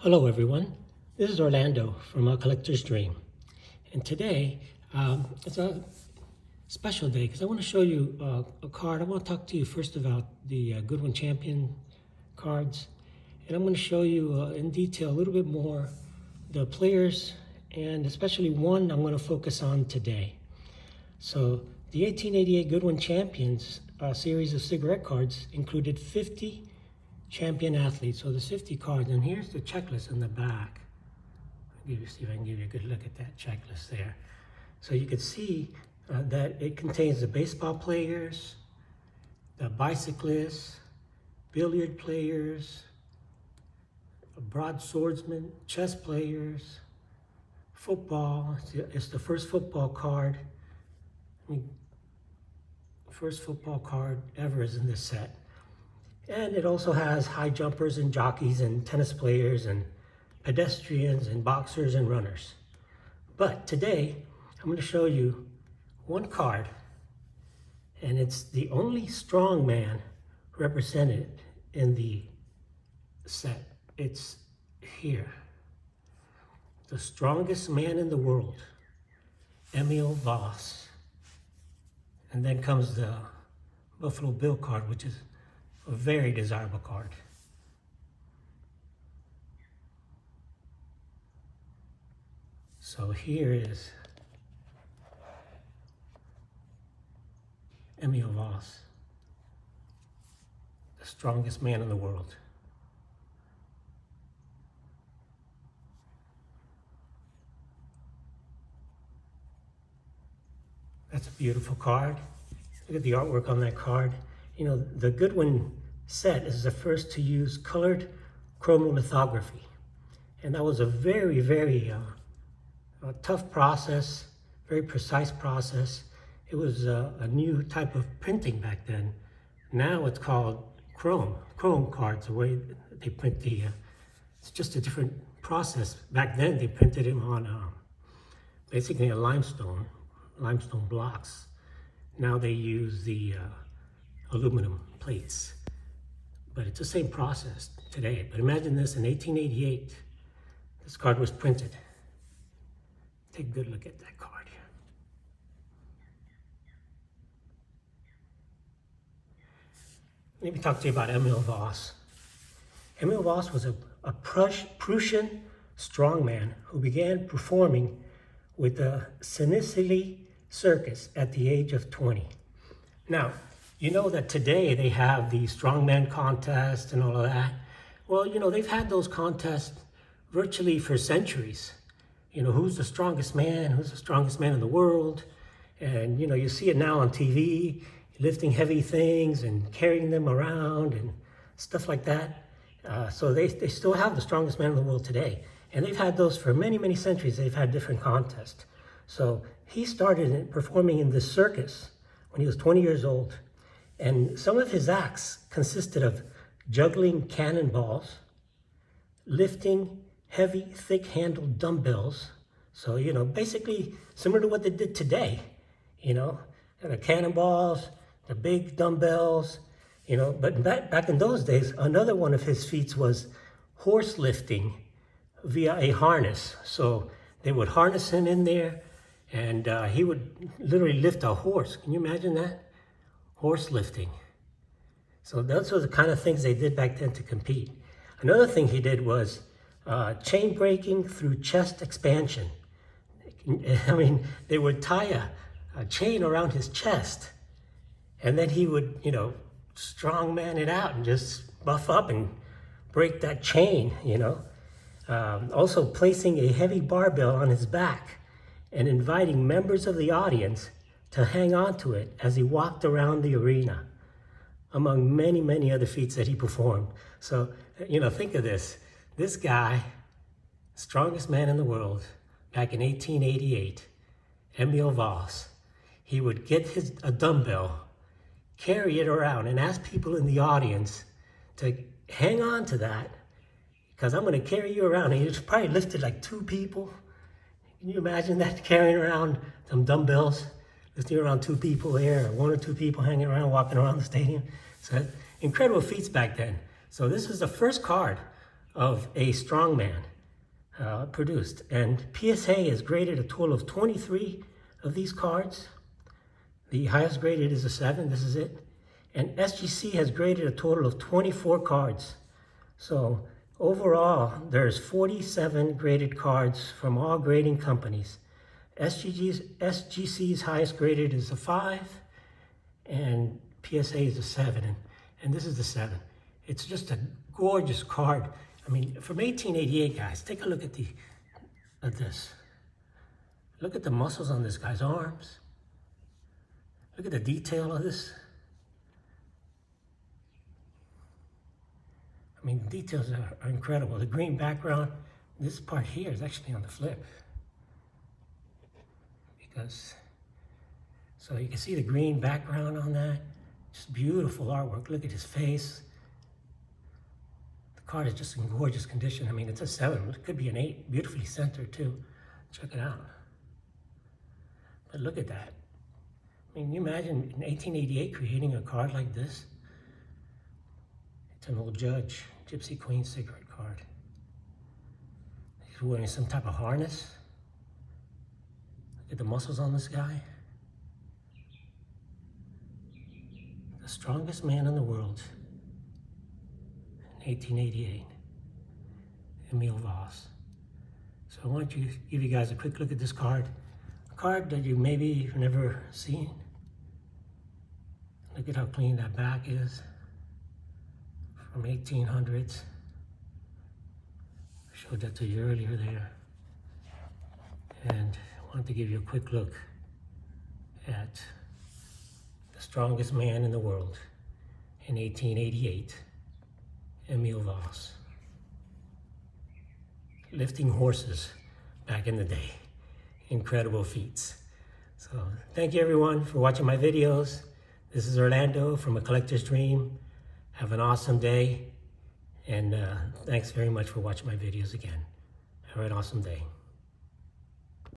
Hello everyone, this is Orlando from A Collector's Dream, and today it's a special day because I want to show you a card. I want to talk to you first about the Goodwin Champion cards, and I'm going to show you in detail a little bit more the players, and especially one I'm going to focus on today. So the 1888 Goodwin Champions series of cigarette cards included 50 champion athletes. So there's 50 cards, and here's the checklist in the back. See if I can give you a good look at that checklist there. So you can see that it contains the baseball players, the bicyclists, billiard players, broad swordsmen, chess players, football. It's the first football card. First football card ever is in this set. And it also has high jumpers and jockeys and tennis players and pedestrians and boxers and runners. But today, I'm going to show you one card, and it's the only strong man represented in the set. It's here. The strongest man in the world, Emil Voss. And then comes the Buffalo Bill card, which is a very desirable card. So here is Emil Voss, the strongest man in the world. That's a beautiful card. Look at the artwork on that card. You know, the Goodwin set is the first to use colored chromolithography. And that was a very, very tough process, very precise process. It was a new type of printing back then. Now it's called chrome cards, the way they print it's just a different process. Back then they printed them on basically a limestone blocks. Now they use the aluminum plates, but it's the same process today. But imagine this, in 1888, this card was printed. Take a good look at that card here. Let me talk to you about Emil Voss. Emil Voss was a Prussian strongman who began performing with the Cincinnati Circus at the age of 20. Now, you know that today they have the strongman contest and all of that. Well, you know, they've had those contests virtually for centuries. You know, who's the strongest man in the world? And, you know, you see it now on TV, lifting heavy things and carrying them around and stuff like that. So they still have the strongest man in the world today. And they've had those for many, many centuries. They've had different contests. So he started performing in this circus when he was 20 years old. And some of his acts consisted of juggling cannonballs, lifting heavy, thick-handled dumbbells. So, you know, basically similar to what they did today, you know, the cannonballs, the big dumbbells, you know. But back in those days, another one of his feats was horse lifting via a harness. So they would harness him in there, and he would literally lift a horse. Can you imagine that? Horse lifting. So those were the kind of things they did back then to compete. Another thing he did was chain breaking through chest expansion. I mean, they would tie a chain around his chest, and then he would, you know, strongman it out and just buff up and break that chain, you know. Also placing a heavy barbell on his back and inviting members of the audience to hang on to it as he walked around the arena, among many, many other feats that he performed. So, you know, think of this. This guy, strongest man in the world, back in 1888, Emil Voss, he would get a dumbbell, carry it around, and ask people in the audience to hang on to that, because I'm going to carry you around. And he probably lifted like 2 people. Can you imagine that, carrying around some dumbbells? Lifting around 2 people there, or 1 or 2 people hanging around, walking around the stadium. So incredible feats back then. So this is the first card of a strongman produced. And PSA has graded a total of 23 of these cards. The highest graded is a 7, this is it. And SGC has graded a total of 24 cards. So overall, there's 47 graded cards from all grading companies. SGC's highest graded is a 5, and PSA is a 7, and this is the 7. It's just a gorgeous card. I mean, from 1888, guys, take a look at this. Look at the muscles on this guy's arms. Look at the detail of this. I mean, the details are incredible. The green background, this part here is actually on the flip. So you can see the green background on that. Just beautiful artwork. Look at his face. The card is just in gorgeous condition. I mean, it's a 7. It could be an 8. Beautifully centered, too. Check it out. But look at that. I mean, you imagine in 1888 creating a card like this? It's an old judge, Gypsy Queen cigarette card. He's wearing some type of harness. Look at the muscles on this guy. The strongest man in the world in 1888, Emil Voss. So I want to give you guys a quick look at this card. A card that you maybe have never seen. Look at how clean that back is. From 1800s. I showed that to you earlier there. And I wanted to give you a quick look at the strongest man in the world in 1888, Emil Voss. Lifting horses back in the day. Incredible feats. So thank you everyone for watching my videos. This is Orlando from A Collector's Dream. Have an awesome day. And thanks very much for watching my videos again. Have an awesome day.